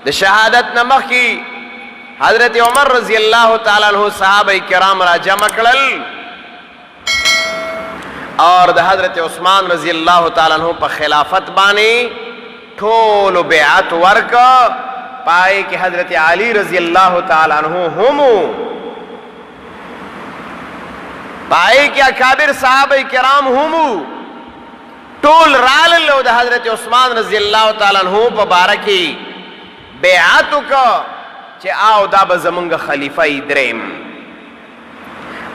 د شهادت نه مخکې حضرت عمر رضی الله تعالی عنہ صحابه کرام را جمع کړل اور د حضرت عثمان رضی الله تعالی عنہ په خلافت باندې ټول بیعت ورک پای کې حضرت علی رضی الله تعالی عنہ هم پای کې اکابر صحابه کرام هم ټول رال له د حضرت عثمان رضی الله تعالی عنہ په بارکی بیعت کو چې او دا به زمونږ خلیفہ دریم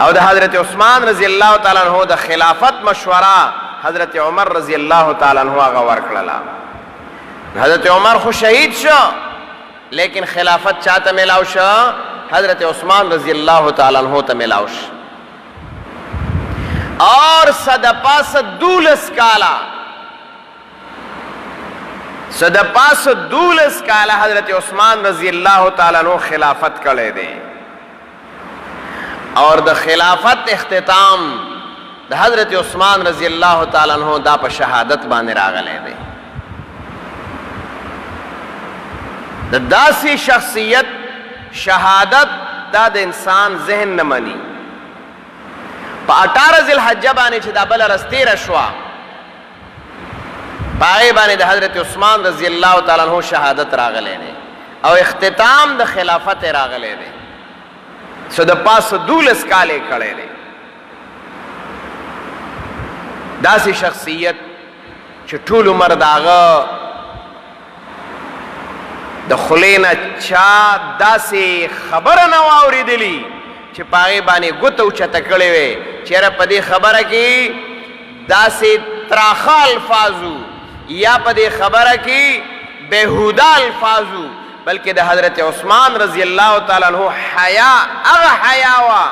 او د حضرت عثمان رضی الله تعالی عنہ د خلافت مشوره حضرت عمر رضی الله تعالی عنہ هغه ورکړه. حضرت عمر خو شهید شو لیکن خلافت چاته ملاو شو؟ حضرت عثمان رضی الله تعالی عنہ ته ملاو شو. اور صدپاس دولس کالا حضرت عثمان رضی اللہ تعالی عنہ خلافت کړی دی اور د خلافت اختتام د حضرت عثمان رضی اللہ تعالی عنہ دا په شهادت باندې راغلی دی. د داسې شخصیت شهادت دا د انسان ذهن نه مني. په 18 ذی الحجه باندې چې دا بل رستې رشوا پای باندې د حضرت عثمان رضی الله تعالی عنہ شهادت راغلی دی او اختتام د خلافت راغلی دی. سو د پاس 12 کالې کړی دی. داسې شخصیت چې ټول عمر داغه د خولې نه چا داسې خبره نه واورېدلي چې پاغې باندې ګوته اوچته کړې وې چېرې په دې خبره کې داسې تراخه الفاظو یا په دې خبره کې بهوده الفاظو بلکې د حضرت عثمان رضی الله تعالی عنہ حیا هغه حیا وه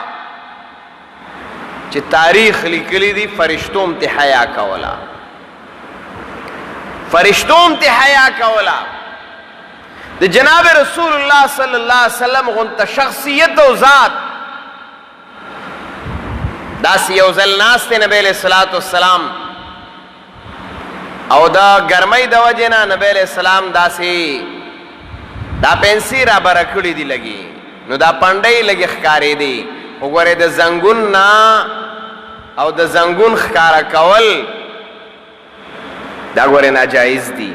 چې تاریخ لیکلی دی فرشتو هم ته حیا کوله د جناب رسول الله صلی الله علیه وسلم غونته شخصیت او ذات داسې یو ځل ناست دی نبی علیہ الصلوۃ والسلام او دا ګرمۍ د وجې نه نبی علیہ السلام داسې دا پنسي را بره کړي دي لګي نو دا پنډۍ لګي ښکارېدي وګورئ د زنګون نه او د زنګون ښکاره کول دا ګورئ ناجایز دي.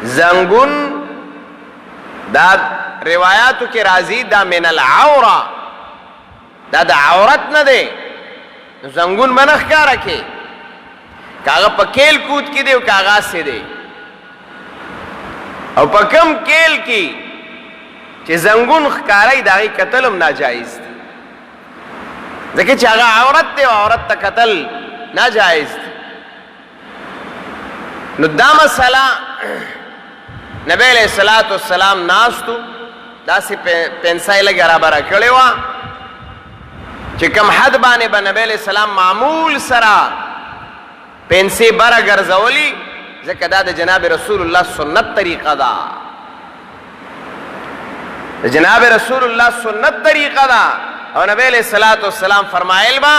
زنګون دا روایاتو کې راځي دا من العوره دا د عورت نه دی. زنګون به نه ښکاره کې کاغه په کیل کود کې دی او کاغذ سے دی او په کم کیل کې چې زنګون ښکارای د هغې کتل هم ناجایز دی ځکه چې هغه عورت دی او عورت ته کتل ناجایز دی. نو دا مسله نبی علیہ الصلوۃ والسلام ناستو داسې پنسای لږه رابره کړې وه چې کم حد باندې به نبی علیہ السلام معمول سره پنسې بره ګرځولي ځکه دا د جناب رسول الله سنت طریقه ده. د جناب رسول الله سنت طریقه ده او نبی علیہ الصلوۃ والسلام فرمایل با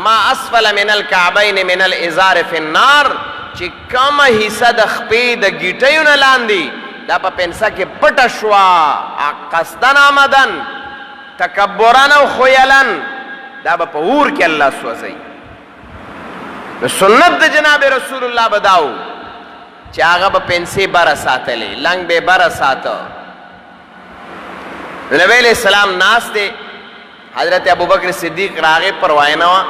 ما اسفل من الكعبین من الازار فی النار چې کومه حصه د خپې د ګیټیو نه لاندې دا په پنسه کې پټه شوه قصدن آمدن تکبرن او خیلن دا به په اور کې الله سوځوي. سنت د جناب رسول الله بداو چې هغه به پنسې بره ساتلې لنګ به بره ساته. نبی علیہ السلام ناست دی حضرت ابوبکر صدیق راغې پروايي نه وه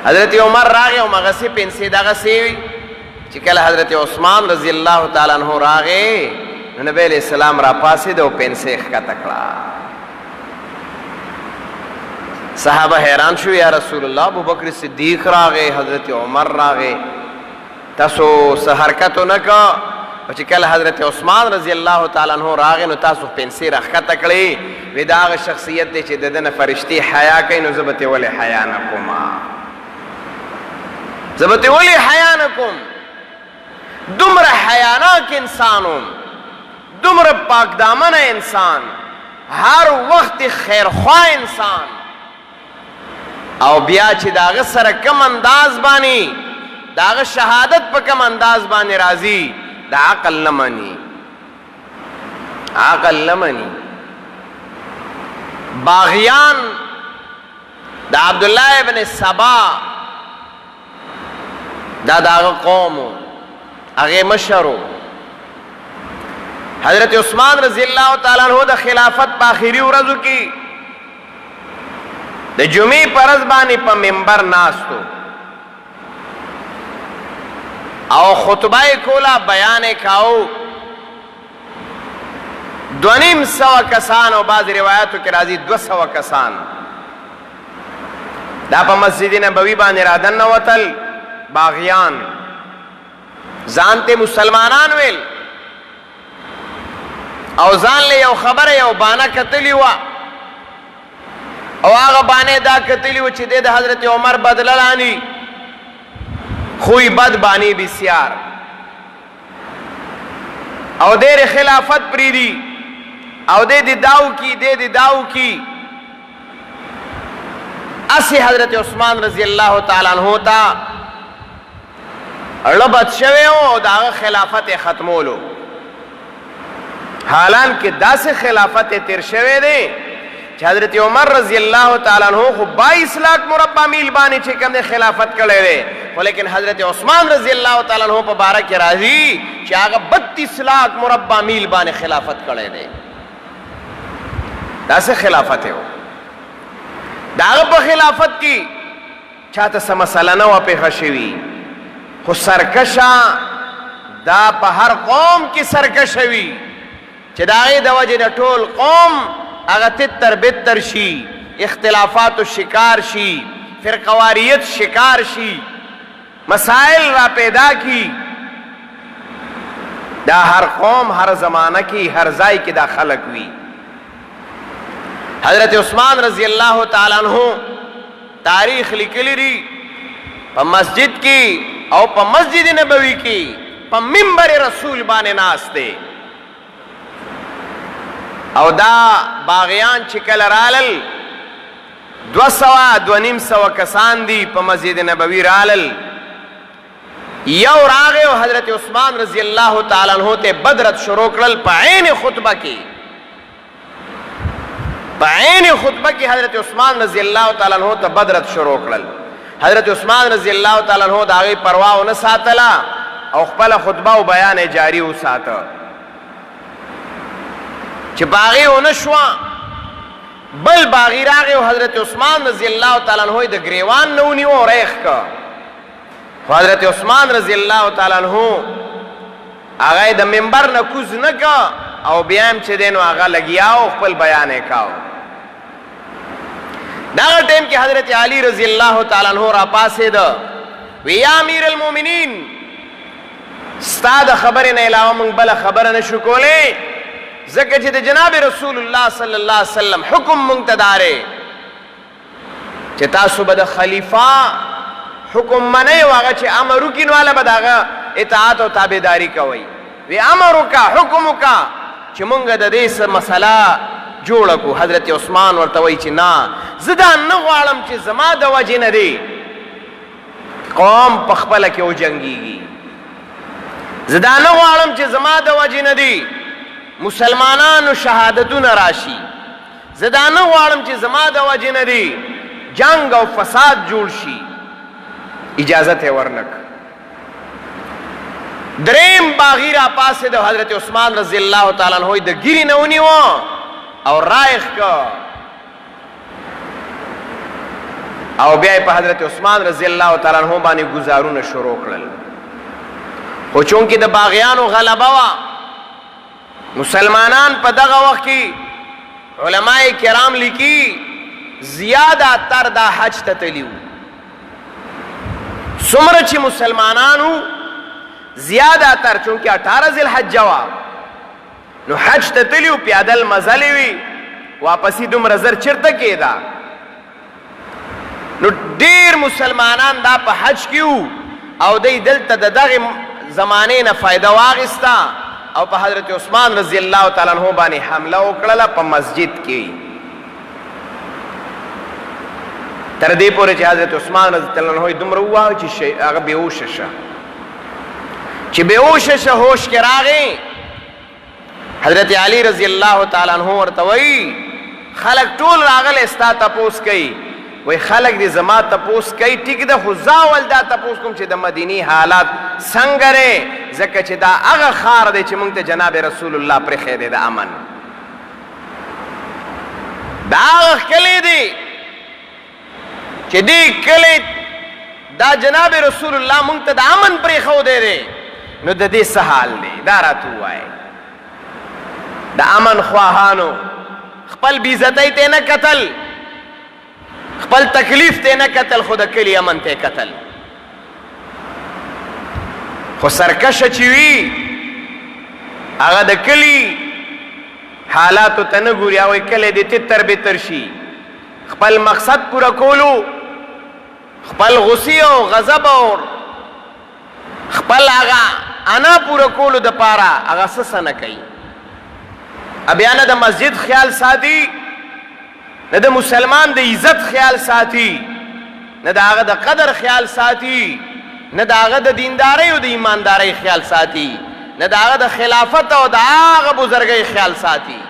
حضرت عمر راغې او مغسې پنسې دغسې وي چې کله حضرت عثمان رضی الله تعالی عنہ راغې نو نبی علیہ السلام را پاسېد او پنسې ښکته کړه. صحابه حیران شو یا رسول الله ابوبکر صدیق راغې حضرت عمر راغې تاسو څه حرکت ونه کړه او چې کله حضرت عثمان رضی الله تعالی عنہ راغې نو تاسو پنسې راښکته کړې وی دا هغه شخصیت دی چې د ده نه فرشتې حیا کوي نو زه به ترې ولې حیا نه کومه دومره حیاناک انسانم دومره پاک دامن انسان هر وخت خیرخوا انسان او بیا چې داغه سره کم انداز باندې داغه شهادت په کم انداز باندې راځي دا عقل نمانی، عقل نمانی. باغیان دا عبداللہ ابن سبا دا داغ قومو اغی مشرو. حضرت عثمان رضی اللہ تعالیٰ عنہ دا خلافت پا آخری ورځو کی د جمعې په ورځ باندې په منبر ناستو او خطبه کولا بیان کاو. 250 کسان او بعض روایتو کې راځي 200 کسان دا په مسجد نبوي باندې را دنوتل. باغیان ځانته مسلمانان ویل او ځان له یو خبره یو بانا کتلی و او هغه باندې دا کتلی و چې د حضرت عمر بدللانی خوی بد بانی بسیار او دیر خلافت پریدی او دے داو کی دے داو کی. اسی حضرت عثمان رضی اللہ تعالیٰ عنہ تا ربط شوے ہو دا خلافت ختمولو. حالانکہ دا سے خلافت تیر شوے دے حضرت عمر رضی اللہ تعالیٰ عنہ خو 22 لاکھ مربع میل بانی چکم دے خلافت کڑے دے لیکن حضرت عثمان رضی اللہ تعالیٰ عنہ پا بارک راضی چی آگا 32 لاکھ مربع میل بانی خلافت کڑے دے. دا سے خلافت ہے داغ پا خلافت کی چاہتا سا مسئلہ نو پہ خشوی خو سرکشا دا پا ہر قوم کی سرکشوی چی داغی دا وجہ دا ٹول قوم اگا تتر بتر شی اختلافات و شکار شی فرقواریت شکار شی مسائل را پیدا کی. دا ہر قوم ہر زمانہ کی ہر زائی کی دا خلق ہوئی. حضرت عثمان رضی اللہ تعالیٰ عنہ تاریخ لکلی ری پا مسجد کی او پا مسجد نبوی کی پا منبر رسول بانے ناستے او دا باغیان چکل رالل 200 کسان دی پا مسجد نبوی رالل. یو راغے و حضرت عثمان رضی اللہ تعالیٰ عنہ تے بدرت شروع کرل پا عین خطبہ کی بعین خطبہ کی حضرت عثمان رضی اللہ تعالیٰ عنہ تا بدرت شروع کرل. حضرت عثمان رضی اللہ تعالیٰ عنہ دا آگئی پرواہ نہ ساتلا او خپل خطبہ و بیان جاری و ساتا چھ باغی و نشوا بل باغی راغی و حضرت عثمان رضی اللہ تعالیٰ عنہ دا گریوان نونی و ریخ کا. حضرت عثمان رضی اللہ تعالیٰ عنہ آگئی دا منبر نکوز نکا او بیام چھ دینو آگا لگیاو خپل بیانے کاو. داغر ٹیم کی حضرت علی رضی اللہ تعالیٰ عنہ را پاسے دا وی یا امیر المومنین ستا دا خبرن علاوہ منگ بلا خبرن شکولے زکر چھ دا جناب رسول اللہ صلی اللہ علیہ وسلم حکم منگتدارے چھ تاسو بدا خلیفہ حکم منے واغا چھ امرو کنوالا بداغا اطاعت و تابداری کوئی وی امرو کا حکمو کا چھ منگ دا دیس مسئلہ جوڑکو. حضرت عثمان ورطوئی چھ نا زدان نغوالم چھ زما دا وجہ ندی قوم پخپل کیو جنگی گی. زدان نغوالم چھ زما دا وجہ ندی مسلمانان شہادتو نراشی. زدان نغوالم چھ زما دا وجہ ندی جنگ و فساد جوڑ شی. اجازت ہے ورنک. دریم باغی را پاس دا حضرت عثمان رضی اللہ تعالیٰ عنہ دا گیری نونی وان اور رائخ کا او بیائی پا حضرت عثمان رضی اللہ تعالیٰ عنہ بانی گزارون شروع کرل. خو چونکہ دا باغیانو غلبہ وا مسلمانان پا دغا وقت کی علماء کرام لکی زیادہ تر دا حج تتلیو سمرچی مسلمانانو زیادہ تر چونکہ 18 ذی الحج جوا نو حج تتلیو پیادل مزلیوی واپسی دم رزر چرتا کی دا نو دیر مسلمانان دا پا حج کیو او دی دلتا دا دغی زمانے نا فائدہ واغستا او پا حضرت عثمان رضی اللہ تعالیٰ عنہ بانی حملہ اکڑلا پا مسجد کی. تردی پورے چی حضرت عثمان رضی اللہ عنہ دم رواہ چی آغا بیوش شا چې بیهوش شه هوش کې راغی حضرت علی رضی الله تعالی عنہ ورته وایي خلق ټول راغله ستا تپوس کوي وای خلق دې زما تپوس کوي ټیک ده خو زاول دا تپوس کوم چې د مدینی حالات څنګه رې ځکه چې دا هغه خار دی چې موږ ته جناب رسول الله پر خیره د امن دا هغه کلی دی چې دې کلی دا جناب رسول الله موږ ته د امن پر خو دی نو د دې څه حال دی دا راته وایي د امن خواهانو خپل بیزتی ته نه قتل خپل تکلیف ته نه قتل خو د کلی امن ته قتل خو سرکشه چې وي هغه د کلی حالاتو ته نه ګوري او کلی دې تتر بتر شي خپل مقصد پورا کولو خپل غصې او غضب او خپل هغه انا پورا کولو د پاره هغه څه نه کوي بیا نه د مسجد خیال ساتي نه د مسلمان د عزت خیال ساتي نه د هغه د قدر خیال ساتي نه د هغه د دیندارۍ او د ایماندارۍ خیال ساتي نه د هغه د خلافت او د هغه بزرګۍ خیال ساتي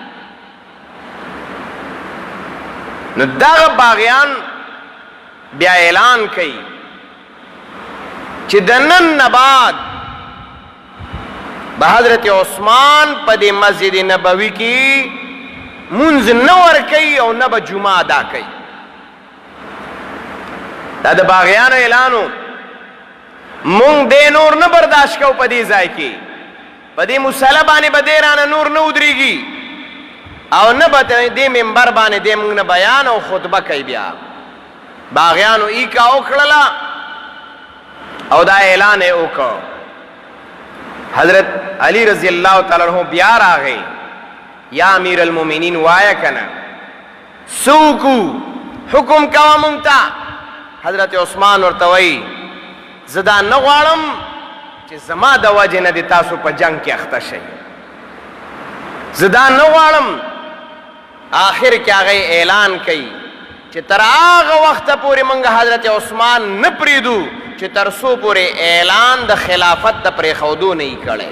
نو دغه باغیان بیا اعلان کوي چې د نن نه بعد به حضرت عثمان په دې مسجد نبوي کې منځ نه ورکوي او نه به جمعه ادا کوي دا د باغیانو اعلانو مونږ دې نور نه برداشت کوو په دې ځای کې په دې مسله باندې به دې رانه نور نه ودرېږي او نه به دې منبر باندې دې مونږ نه بیان او خطبه کوي بیا باغیانو ایکا وکړله او دا اعلان یې وکړ حضرت علی رضی اللہ تعالی عنہ بیا راغی یا امیر المومنین وایا کنا سوکو حکم کوا مونتا حضرت عثمان ورته وایي زدا نه غواړم چې زما د وجې نه د تاسو په جنگ کې اخته شئ زدا نه غواړم آخر کې هغه اعلان کوي چې تر هغه وخته پورې موږ حضرت عثمان نه پریږدو چې تر څو پورې اعلان د خلافت د پرېښودو نه یې کړی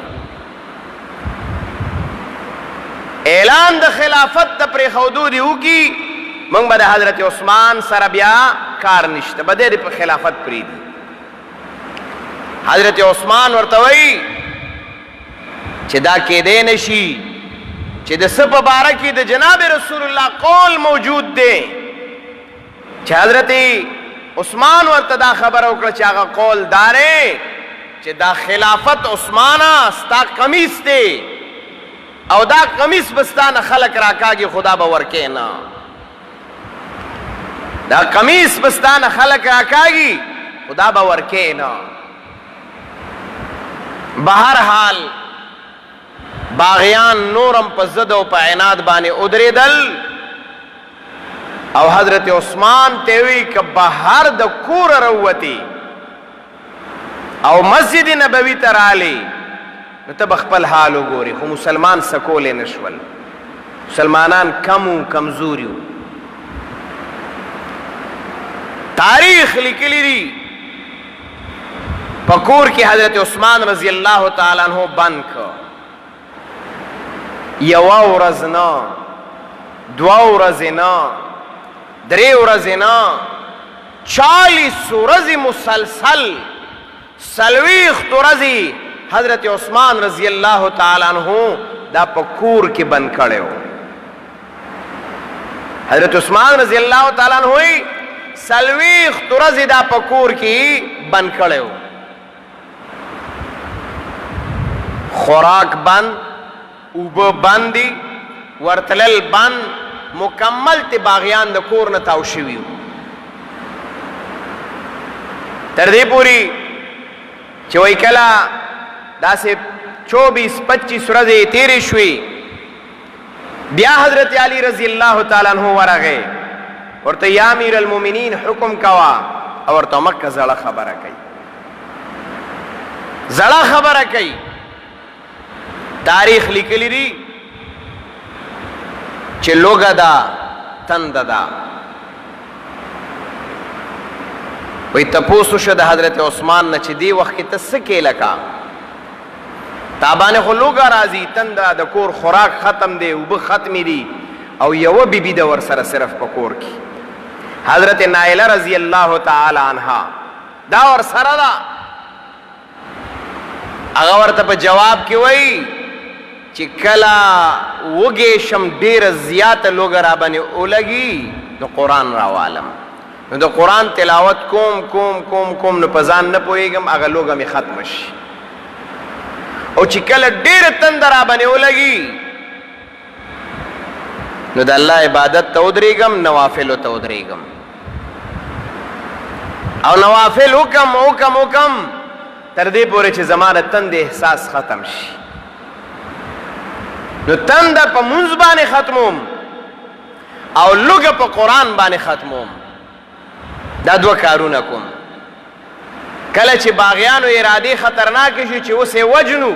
اعلان د خلافت د پرېښودو دې وکړي موږ به د حضرت عثمان سره بیا کار نشته به دې په خلافت پرېږدي حضرت عثمان ورته وایي چې دا کېدی نه شي چې د څه په باره کې د جناب رسول الله قول موجود دی چې حضرت عثمان ورته دا خبره وکړه چې هغه قول دارې چې دا خلافت عثمانه ستا قمیص دی او دا قمیص به ستا نه خلک راکاږي خدا به ورکې نه دا قمیص به ستا نه خلک راکاږي خدا به ورکې نه بهرحال باغیان نورم په ضد او په عناد باندې ودرېدل او حضرت عثمان ته وی که بهر د کور راوتی او مسجد نبوي ته رالی نو ته خپل حال وګوري خو مسلمان سکول نشول مسلمانان کم کمزوري تاریخ لیکلی دی پکور کې حضرت عثمان رضی الله تعالی عنہ بند کو یو ورځ نه دوا ورځې نه درې ورځې نه 40 ورځې مسلسل څلوېښت ورځې حضرت عثمان رضی الله تعالی عنہ دا پکور کې بند کړو حضرت عثمان رضی الله تعالی عنہ څلوېښت ورځې دا پکور کې بند کړو خوراک بند اوبه بند دي ورتلل بند مکمل تی باغیان د کور نه تاو شوي تر دې پورې چې وایي کله داسې 24-25 ورځې تېرې شوې بیا حضرت علی رضی الله تعالی عنہ ورغی ورته یا امیر المؤمنین حکم کوا او ورته مکه زړه خبره کوي زړه خبره کوي تاریخ لیکلی دی چې لوګه دا تند دا وی تپوسو شو د حضرت عثمان نه چې دی وخت کې ته څه کې لکه تابانه خو لوګه راځي، تنده د کور خوراک ختم دی، اوبه ختمې دي، او یوه بیبي ده ورسره صرف په کور کې، حضرت نائله رضی الله تعالی عنها دا ورسره ده. هغه ورته په جواب کې وایي چې کله وږې شم ډېره زیاته لوږه را باندې ولګي نو قرآن راوالم، نو د قرآن تلاوت کوم کوم کوم کوم نو په ځان نه پوهېږم، هغه لوږه مې ختمه شي. او چې کله ډېره تنده را باندې ولګي نو د الله عبادت ته ودرېږم، نوافلو ته ودرېږم، او نوافل وکم وکم وکم تر دې پورې چې زما د تندې احساس ختم شي. نو تنده په مونځ باندې ختموم او لوږه په قرآن باندې ختموم. دا دوه کارونه کوم. کله چې باغیانو ارادې خطرناکې شي چې اوس یې وجنو،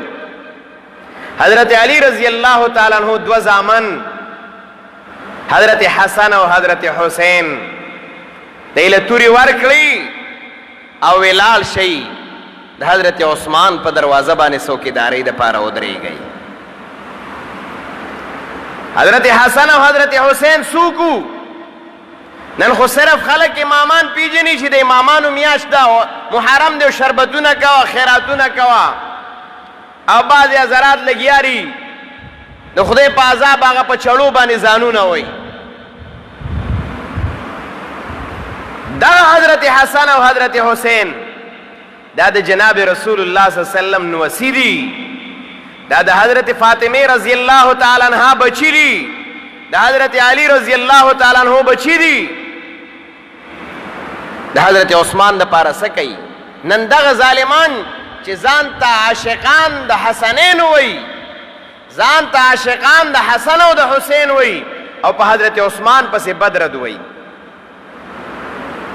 حضرت علی رضی الله تعالی عنہ دوه زامن حضرت حسن او حضرت حسین دی له تورې ورکړي او ویلال شي د حضرت عثمان په دروازه باندې څوکیدارۍ دپاره ودرېږئ. حضرت حسن او حضرت حسین څوک نن خو صرف خلک امامان پیژني چې د امامانو میاشت ده، محرم دی، شربتونه کوه، خیراتونه کوه، او بعضې حضرات لګیاري د خدای په عذاب هغه په چړو باندې ځانونه وایي. دغه حضرت حسن او حضرت حسین دا د جناب رسول الله صلی الله علیه وسلم نوسی دي، دا د حضرت فاطمه رضی الله تعالی عنها بچی دي، د حضرت علی رضی الله تعالی عنہ بچی دي، د حضرت عثمان د پاره څه کوي؟ نن دغه ظالمان چې ځان ته عاشقان د حسنین وایي، ځان ته عاشقان د حسن او د حسین وایي، او په حضرت عثمان پسې بدرد وایي،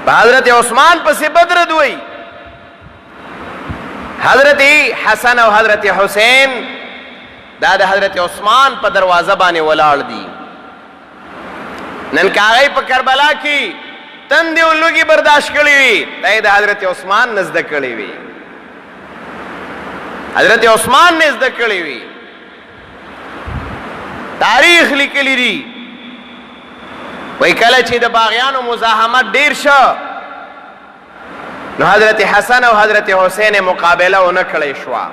په حضرت عثمان پسې بدرد وایي. حضرت حسن او حضرت حسین دا د حضرت عثمان په دروازه باندې ولاړ دي. نن کاغی په کربلا کې تندې او لوږې برداشت کړې وي، دا یې د حضرت عثمان نه زده کړې وي، حضرت عثمان نه زده کړې وي. تاریخ لیکلی دي وایي کله چې د باغیانو مزاحمت ډېر شه نو حضرت حسن او حضرت حسین مقابله ونه کړی شوه،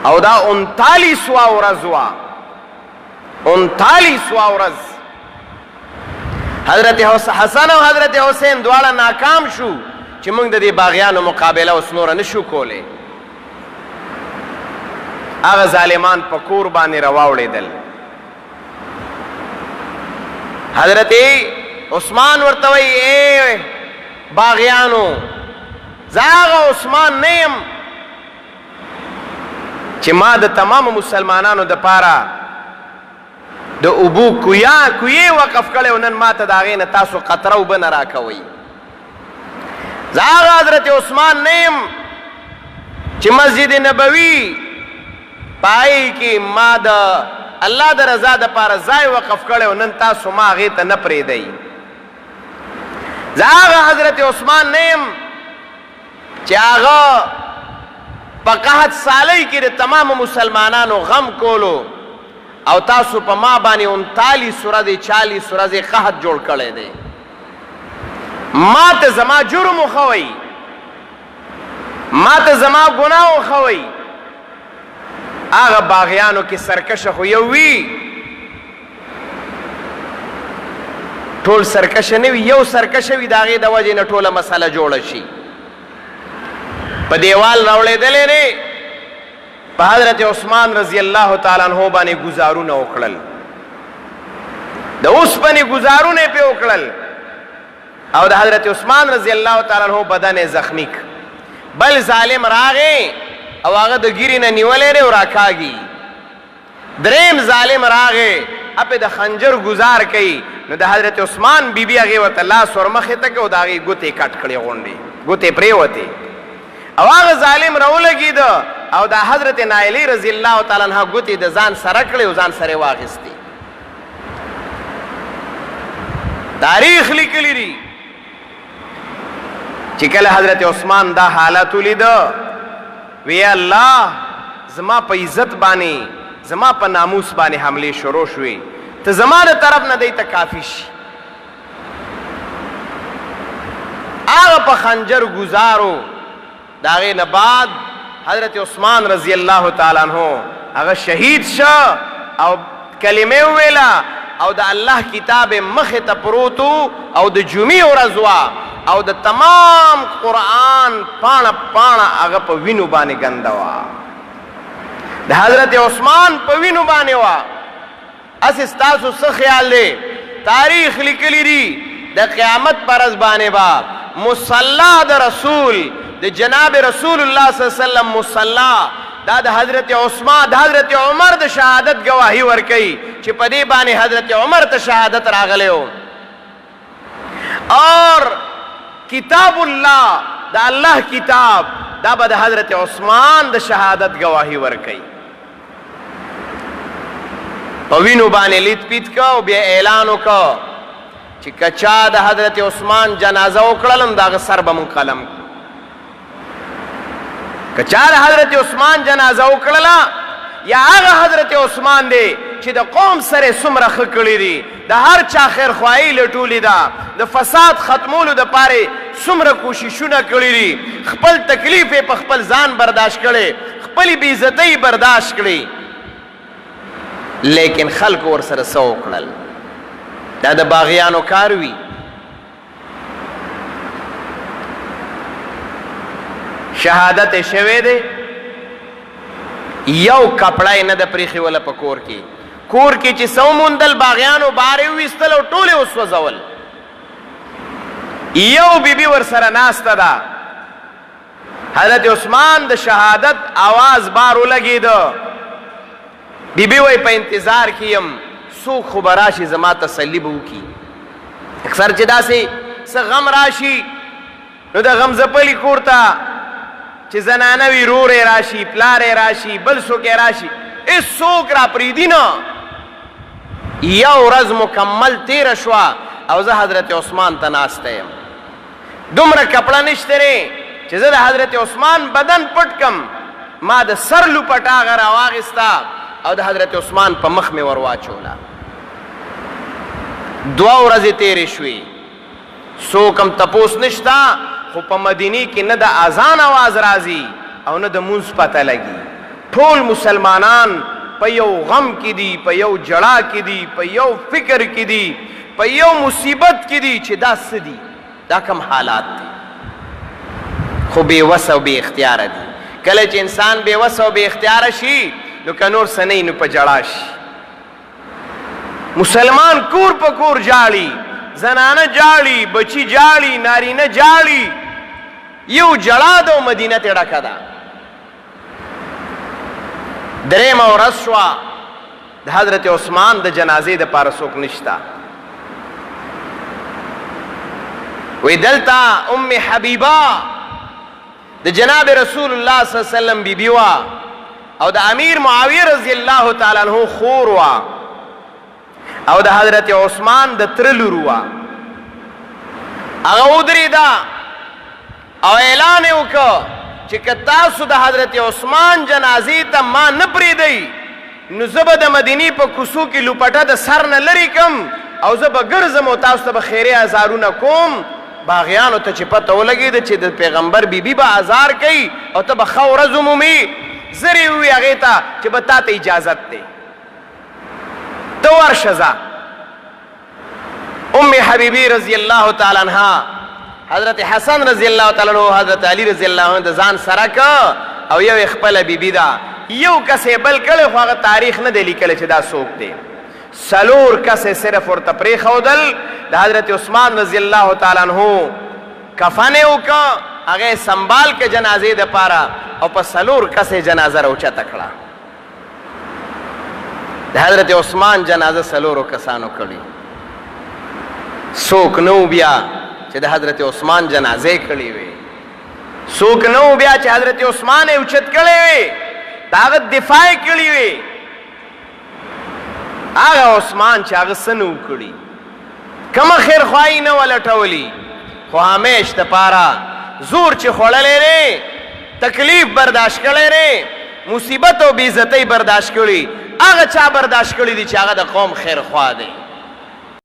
او دا 39 ورځ وه، 39 ورځ حضرت حسن او حضرت حسین دواړه ناکام شو چې موږ د دې باغیانو مقابله اوس نوره نشو کولی. هغه ظالمان په کور باندې راواوړېدل. حضرت عثمان ورته وایي اے باغیانو زه هغه عثمان نه یم چې ما د تمامو مسلمانانو دپاره د اوبو کویې وقف کړی و، نن ما ته د هغې نه تاسو قطره اوبه نه راکوئ. زه هغه حضرت عثمان نه یم چې مسجد نبوي په هغې کې ما د الله د رضا دپاره ځای وقف کړی و، نن تاسو ما هغې ته نه پرېږدئ. زه هغه حضرت عثمان نه یم چې هغه په قحط سالۍ کې د تمامو مسلمانانو غم کولو او تاسو په ما باندې 39 ورځې 40 ورځې قحط جوړ کړی دی. ما ته زما جرم وښوئ، ما ته زما ګناه وښوئ. هغه باغیانو کې سرکشه خو یو وي، ټول سرکشه نه وي، یو سرکشه وي، د هغې د وجې نه ټوله مسله جوړه شي. په دیوال راوړېدلی دی، په حضرت عثمان رضی الله تعالی عنہ باندې ګزارونه وکړل، د اوسپنې ګزارونه یې پرې وکړل، او د حضرت عثمان رضی الله تعالی عنہ بدن یې زخمی کړ. بل ظالم راغی او هغه د ګیرې نه نیولی دی او راکاږي. دریم ظالم راغی اپې د خنجر ګزار کوي، نو د حضرت عثمان بیبي هغې ورته لاس ورمخې ته کړ او د هغې ګوتې کټ کړې غونډې، ګوتې پرېوتې، او هغه ظالم راولګېده او د حضرت نائلې رضی الله تعالی عنها ګوتې د ځان سره کړې او ځان سره یې واخیستې. تاریخ لیکلی دي چې کله حضرت عثمان دا حالت ولیده وی الله زما په عزت باندې زما په ناموس باندې حملې شروع شوې ته زما د طرف نه دی ته کافي شي. هغه په خنجر گزارو. د هغې نه بعد حضرت عثمان رضی الله تعالی عنہ هغه شهید شو او کلمې وویله او د الله کتاب مخې ته پروتو او د جمعې ورځ وه او د تمام قرآن پاڼه پاڼه هغه په وینو باندې ګنده وه. د حضرت عثمان په وینو باندې وه. هسې ستاسو څه خیال دی؟ تاریخ لیکلی دي د قیامت په ورځ باندې به مصلا د رسول د جناب رسول الله صلی الله علیه وسلم مصلا دا د حضرت عثمان د حضرت عمر د شهادت گواهی ورکوي چې په دې باندې حضرت عمر ته شهادت راغلی و. اور کتاب الله د الله کتاب دا به د حضرت عثمان د شهادت گواهی ورکوي. په وینو باندې لید پیت کو او بیا اعلان وکړو چې که چا د حضرت عثمان جنازه وکړل د هغه سر به مونږ قلم کړو. که چا د حضرت عثمان جنازه وکړله یا هغه حضرت عثمان دی چې د قوم سره څومره ښه کړي دي د هر چا خیرخواهي لټولې ده د فساد ختمولو دپاره څومره کوششونه کړي دي خپل تکلیف یې په خپل ځان برداشت کړی خپلې بېعزتۍ برداشت کړي لیکن خلکو ورسره څه وکړل؟ دا د باغیانو کار وي. شهادت شوی دی یو کپړه یې نه ده پرېښوله په کور کې چې څه وموندل باغیانو بار یې وویستل او ټول یې وسوځول. یو بیبي ورسره ناسته ده. حضرت عثمان د شهادت آواز بار ولګېده. بیبي وایي په انتظار کې یم څوک خو به راشي زما تسلي به وکړي. اکثر چې داسې څه غم راشي نو د غم ځپلي کور ته چې زنانه وي رور یې راشي پلار یې راشي بل څوک یې راشي هېڅوک را پرېږدي نه. یو ورځ مکمل تېره شوه او زه حضرت عثمان ته ناسته یم. دومره کپړه نشته دی چې زه د حضرت عثمان بدن پټ کم. ما د سر لوپټه هغه راواخېسته او د حضرت عثمان په مخ مې ور واچوله. 2 ورځې تېرې شوې څوک هم تپوس نشته خو په مدینې کې نه د اذان آواز راځي او نه د مونځ پته لګي. ټول مسلمانان په یو غم کې دي په یو جړا کې دي په یو فکر کې دي په یو مصیبت کې دي چې دا څه دي دا کم حالات دي خو بې وسه او بې اختیاره دي. کله چې انسان بې وسه او بې اختیاره شي نو که نور څه نه نو په جړا شي. مسلمان کور په کور جاړي زنانه جاړي بچی جاړي نارینه جاړي یو جړا ده او مدینه تې ډکه ده. درېیمه ورځ شوه د حضرت عثمان د جنازې دپاره څوک نشته. وی دلته ام حبیبه د جناب رسول الله صلی الله علیه وسلم بیبي وه او د امیر معاویه رضی الله تعالی عنہ خور وه او د حضرت عثمان د تره لور وه. هغه ودرېده او اعلان یې وکړ چې که تاسو د حضرت عثمان جنازې ته ما نه پرېږدئ نو زه به د مدینې په کوڅو کې لوپټه د سر نه لرې کم او زه به ګرځم او تاسو ته به خیرې ازارونه کوم. باغیانو ته چې پته ولګېده چې د پیغمبر بیبي به ازار کوي او ته به ښه ورځ ومومي زر یې ووي هغې ته چې به تا ته اجازت دی ته ورشه ځه. ام حبیبی رضی الله تعالی عنها حضرت حسن رضی الله تعالی عنہ حضرت علی رضی الله عنہ د ځان سره که او یو خپله بیبي ده. یو کس یې بل کړی خو هغه تاریخ نه دی لیکلی چې دا څوک دی. 4 کس یې صرف ورته پرېښودل. د حضرت عثمان رضی الله تعالی عنہ کفن یې وکړه هغه یې سنبال که جنازې دپاره او په 4 کس یې جنازه راوچته کړه. د حضرت عثمان جنازه 4 کسانو کړي. څوک نه بیا چې د حضرت عثمان جنازې کړي وي. څوک نه بیا چې حضرت عثمان یې اوچت کړی وي د هغه دفاع یې کړې وي. هغه عثمان چې هغه څه نه وکړي کومه خیرخواهي نه ولټولي خو همیش دپاره زور چې خوړلی دی تکلیف برداشت کړی دی مصیبت او بې عزتۍ برداشت کړي هغه چا برداشت کړي دي چې هغه د قوم خیر خوا دی